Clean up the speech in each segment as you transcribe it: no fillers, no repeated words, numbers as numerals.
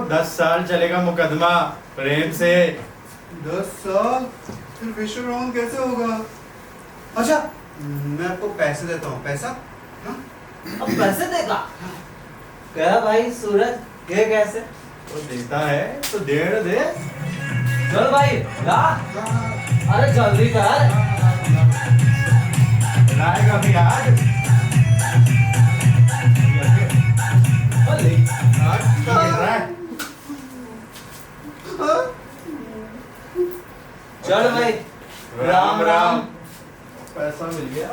10 साल चलेगा मुकदमा प्रेम से। 10 साल? फिर विश्व भ्रमण कैसे होगा? अच्छा, मैं आपको पैसे देता हूँ। पैसा? हाँ? अब पैसे देगा? क्या भाई सूरज, ये कैसे? वो देता है तो डेढ़ दे। चल भाई ला। अरे जल्दी कर। लाएगा भी आज। अरे, आज क्या गिर रहा है? चल भाई। राम राम। पैसा मिल गया।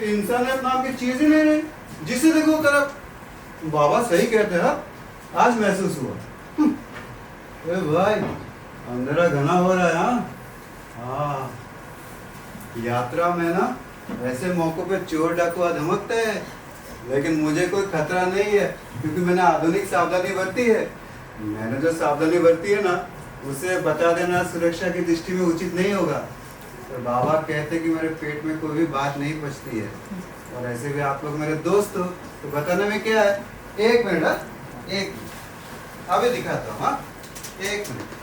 इंसानियत नाम की चीज ही नहीं रही, जिसे देखो तरफ। बाबा सही कहते हैं, आज महसूस हुआ। ए भाई, अंधेरा घना हो रहा है। हाँ, यात्रा में ना ऐसे मौकों पे चोर डाकुआ धमकते हैं, लेकिन मुझे कोई खतरा नहीं है क्योंकि मैंने आधुनिक सावधानी बरती है। मैंने जो सावधानी बरती है ना, उसे बता देना सुरक्षा की दृष्टि में उचित नहीं होगा। तो बाबा कहते कि मेरे पेट में कोई भी बात नहीं पचती है, और ऐसे भी आप लोग मेरे दोस्त हो, तो बताने में क्या है। एक मिनट, एक अभी दिखाता हूँ। हाँ, एक मिनट।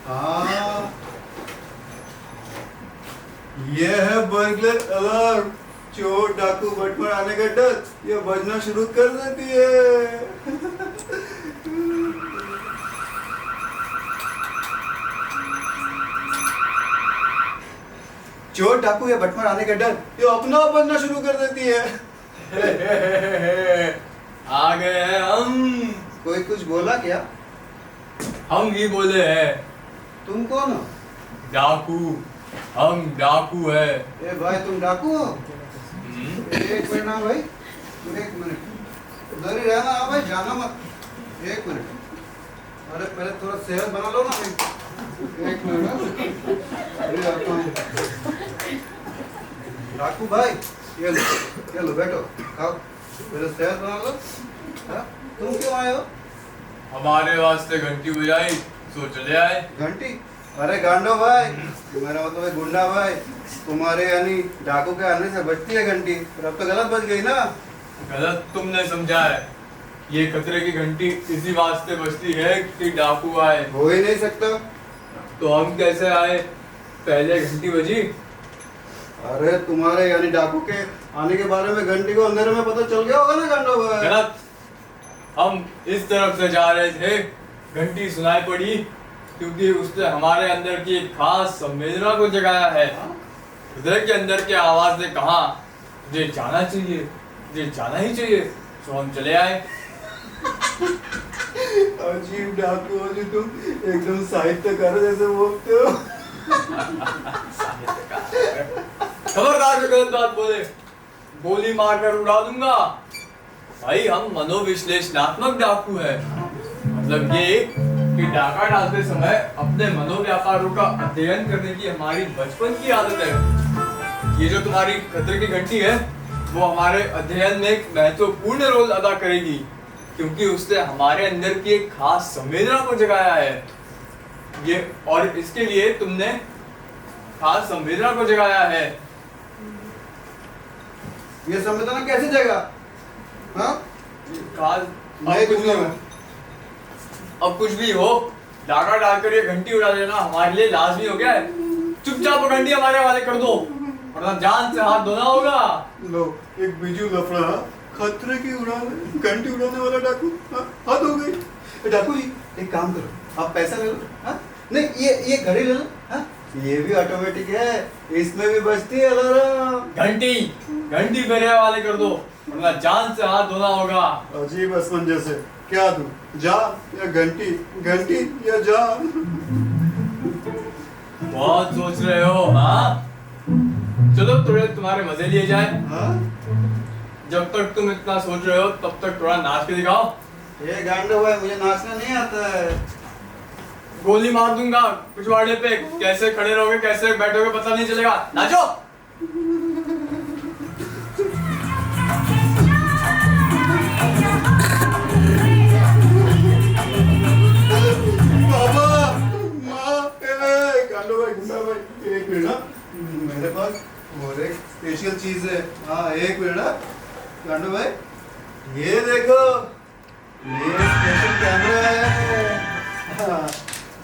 हाँ, यह है बर्गलर अलार्म। चोर डाकू बटमर आने का डर ये बजना शुरू कर देती है। चोर डाकू या बटमर आने का डर ये अपना आप बजना शुरू कर देती है। आ गए हैं हम। कोई कुछ बोला क्या? हम ही बोले हैं तुम कौन हो? डाकू। हम डाकू है। ए भाई, तुम डाकू हो? एक मिनट ना भाई, एक मिनट उधर ही रहना। हाँ भाई, जाना मत। एक मिनट, अरे पहले थोड़ा सेहत बना लो ना। एक मिनट, अरे आता हूँ। डाकू भाई, ये लो बैठो, खाओ, पहले सेहत बना लो। हाँ? तुम क्यों आए हो? हमारे वास्ते घंटी बजाई, सो चले आए। घंटी? अरे गांडो भाई, मेरा मतलब है गुंडा भाई। तुम्हारे यानी डाकू के आने से बजती है घंटी, पर अब तो गलत बज गई ना। गलत तुमने समझा है। ये खतरे की घंटी इसी वास्ते बजती है कि डाकू आए। हो ही नहीं सकता। तो हम कैसे आए? पहले घंटी बजी। अरे तुम्हारे यानी डाकू के आने के बारे में घंटी को अंधेरे में पता चल गया होगा ना गांडो भाई। गलत। हम इस तरफ से जा रहे थे, घंटी सुनाई पड़ी क्योंकि उसने हमारे अंदर की एक खास संवेदना को जगाया है। हृदय के अंदर की आवाज ने कहा मुझे जाना चाहिए, मुझे जाना ही चाहिए, तो हम चले आए। अजीब डाकू हो जी तुम, एकदम साहित्यकार जैसे बोलते हो। खबरदार जो गलत बात बोले गोली मारकर उड़ा दूंगा। भाई हम मनोविश्लेषणात्मक डाकू है। मतलब ये कि डाका डालते समय अपने मनोव्यापारों का अध्ययन करने की हमारी बचपन की आदत है। ये जो तुम्हारी खतरे की घंटी है वो हमारे अध्ययन में एक महत्वपूर्ण रोल अदा करेगी क्योंकि उसने हमारे अंदर की एक खास संवेदना को जगाया है। ये और इसके लिए तुमने खास संवेदना को जगाया है। ये संवेदना कैसे जगा? हाँ? खास मैं कुछ नहीं हूँ। अब कुछ भी हो, डाका डालकर ये घंटी उड़ा देना हमारे लिए लाजमी हो गया है। चुपचाप घंटी हमारे हवाले कर दो वरना जान से हाथ धोना होगा। लो, एक बिजू लफड़ा खतरे की उड़ाने घंटी उड़ाने वाला डाकू हाथ हो गई। डाकू जी एक काम करो, आप पैसा ले लो। हाँ? नहीं, ये घड़ी ले लो। हाँ? ये भी ऑटोमेटिक है, इसमें भी बजती है अलार्म। घंटी मेरे हवाले कर दो वरना जान से हाथ धोना होगा। अजीब असमंजस है, क्या दूं, जान या घंटी, घंटी या जान? बहुत सोच रहे हो। हाँ चलो थोड़े तुम्हारे मजे लिए जाए। हाँ? जब तक तुम इतना सोच रहे हो तब तक थोड़ा नाच के दिखाओ। ये गांडो भाई, मुझे नाचना नहीं आता है। गोली मार दूंगा पिछवाड़े पे। कैसे खड़े रहोगे कैसे बैठोगे पता नहीं चलेगा। नाचो। बाबा, माँ, गांडो भाई, गुंडा भाई, एक मिनट। मेरे पास और एक स्पेशल चीजें। हाँ एक मिनट कांडू भाई, ये देखो, ये स्पेशल कैमरा है। हाँ,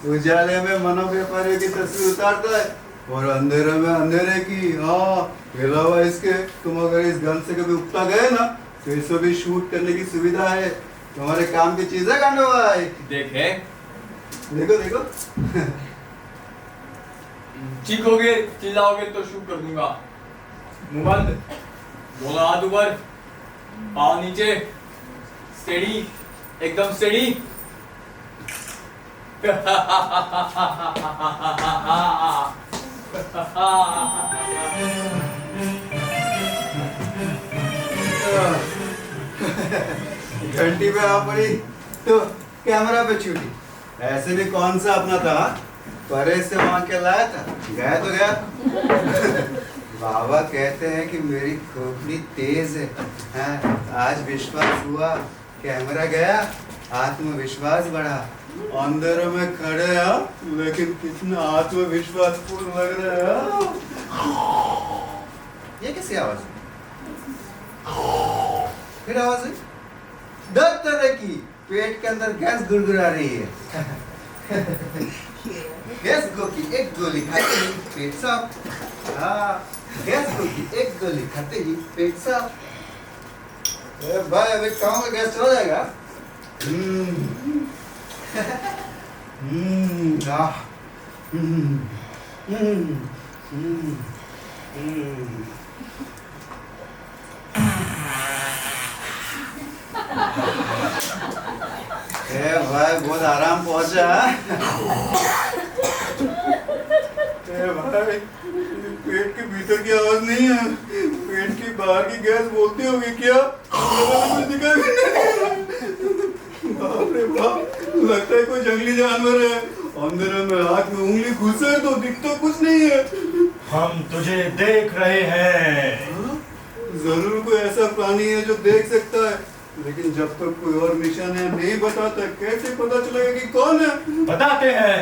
उजाले में मनोव्यापारी की तस्वीर उतारता है और अंधेरे में अंधेरे की। हाँ, अलावा इसके तुम अगर इस गन से कभी उपता गए ना तो इससे भी शूट करने की सुविधा है। तुम्हारे काम की चीज है कांडू भाई। देखे देखो देखो। चीखोगे चिल्लाओगे तो शूट कर दूंगा। मुंह बंद, दोनों हाथ ऊपर, पाँव नीचे, स्टेडी, एकदम स्टेडी। घंटी पे आ पड़ी तो कैमरा पे छूटी। ऐसे भी कौन सा अपना था, परे से मांग के लाया था, गया तो गया। बाबा कहते हैं कि मेरी खोपड़ी तेज है। हाँ, आज विश्वास हुआ, कैमरा गया, आत्मविश्वास बढ़ा। अंधेरे में खड़े हैं लेकिन कितना आत्मविश्वास पूर्ण लग रहा है। ये कैसी आवाज है? फिर आवाज है दर्द तरह की, पेट के अंदर गैस गुड़गुड़ा रही है। गैस गो की एक गोली खाते ही पेट साफ। हाँ, गैस गो की एक गोली खाते ही पेट साफ। भाई अभी खाऊं का गैस चला जाएगा। आह, भाई बहुत आराम पहुंचा। भाई पेट के भीतर की आवाज नहीं है, पेट की बाहर की गैस बोलती होगी क्या? कुछ दिखाई भी नहीं। बाप रे बाप, लगता है कोई जंगली जानवर है। अंधेरे में आँख में उंगली घुसे तो दिखता कुछ नहीं है। हम तुझे देख रहे हैं। जरूर कोई ऐसा प्राणी है जो देख सकता है, लेकिन जब तक कोई और निशानियां नहीं बताता कैसे पता चलेगा कि कौन है? बताते हैं,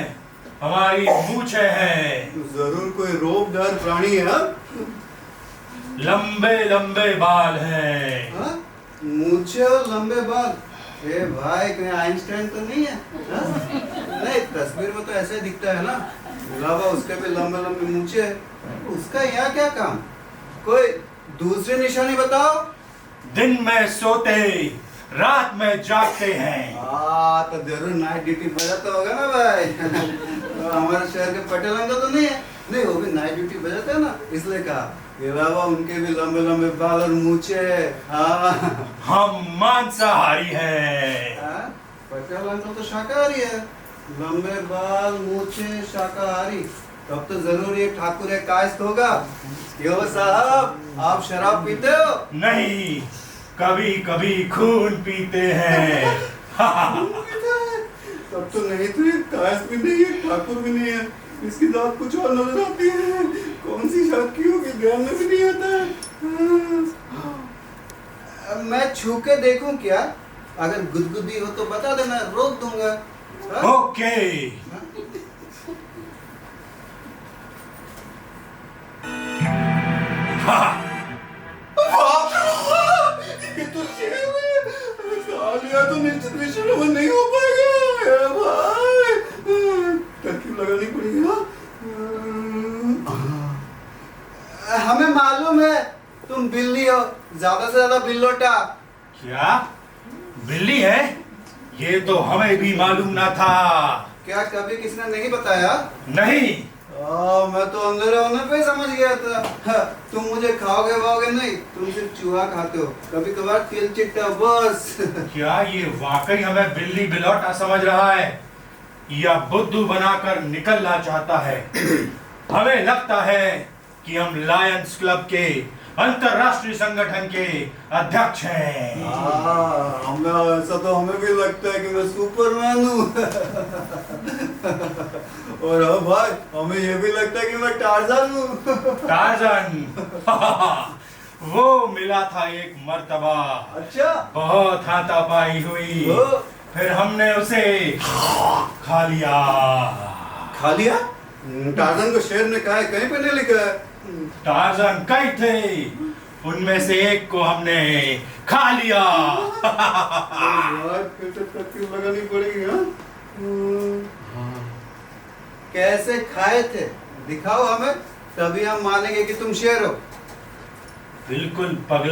हमारी मूछें हैं। जरूर कोई रोबदार प्राणी है। लंबे लंबे बाल हैं। हाँ? मूछें और लंबे बाल। ए भाई कोई आइंस्टाइन तो नहीं है? हाँ? नहीं, तस्वीर में तो ऐसे ही दिखता है ना। अलावा उसके भी लंबे लंबे मूछें है। उसका यहाँ क्या काम? कोई दूसरी निशानी बताओ। दिन में सोते, रात में जागते हैं। तो जरूर नाइट ड्यूटी बजाता होगा ना भाई। तो हमारे शहर के पटेल अंकल तो नहीं है? नहीं, वो भी नाइट ड्यूटी बजाते हैं ना, इसलिए कहा। अलावा उनके भी लंबे लंबे बाल और मूछे। हाँ, हम मांसाहारी हैं। हाँ? पटेल अंकल तो शाकाहारी है। लंबे बाल, मूछे, शाकाहारी। तब तो जरूर ये ठाकुर कायस्थ होगा। क्यों साहब, आप शराब पीते हो? नहीं, कभी कभी खून पीते हैं। तब तो नहीं तो ये कायस्थ भी नहीं है, ठाकुर भी नहीं है। इसकी जात कुछ और नजर आती है। कौन सी जात की होगी, ध्यान में भी नहीं आता। मैं छू के देखूं क्या? अगर गुदगुदी हो तो बता देना, रोक दूंगा। हाँ? ओके। हाँ। ये तो शेर है। सालिया तो निश्चित विषय में नहीं हो पाएगा। ए भाई, तरकीब लगानी पड़ेगी। हमें मालूम है तुम बिल्ली हो, ज्यादा से ज्यादा बिल्लोटा। क्या बिल्ली है? ये तो हमें भी मालूम ना था। क्या कभी किसी ने नहीं बताया? नहीं। मैं तो अंधेरे होने पे ही समझ गया था। हाँ, तुम मुझे खाओगे वाओगे नहीं, तुम सिर्फ चूहा खाते हो, कभी कभार तिल चिट्टा बस। क्या ये वाकई हमें बिल्ली बिलौटा समझ रहा है या बुद्धू बनाकर निकलना चाहता है? हमें लगता है कि हम लायंस क्लब के अंतरराष्ट्रीय संगठन के अध्यक्ष हैं। ऐसा तो हमें भी लगता है कि मैं सुपरमैन हूँ। और हाँ भाई, हमें ये भी लगता है कि मैं टार्जन हूँ। टार्जन? वो मिला था एक मर्तबा। अच्छा, बहुत हाथापाई हुई, फिर हमने उसे खा लिया। खा लिया? टार्जन को शेर ने कहा है, कहीं पे नहीं लिखा है। टार्जन कई थे, उनमें से एक को हमने खा लिया। यार फिर तो तरकीब लगानी पड़ेगी। हाँ कैसे खाए थे दिखाओ हमें, तभी हम मानेंगे कि तुम शेर हो। बिल्कुल पगले।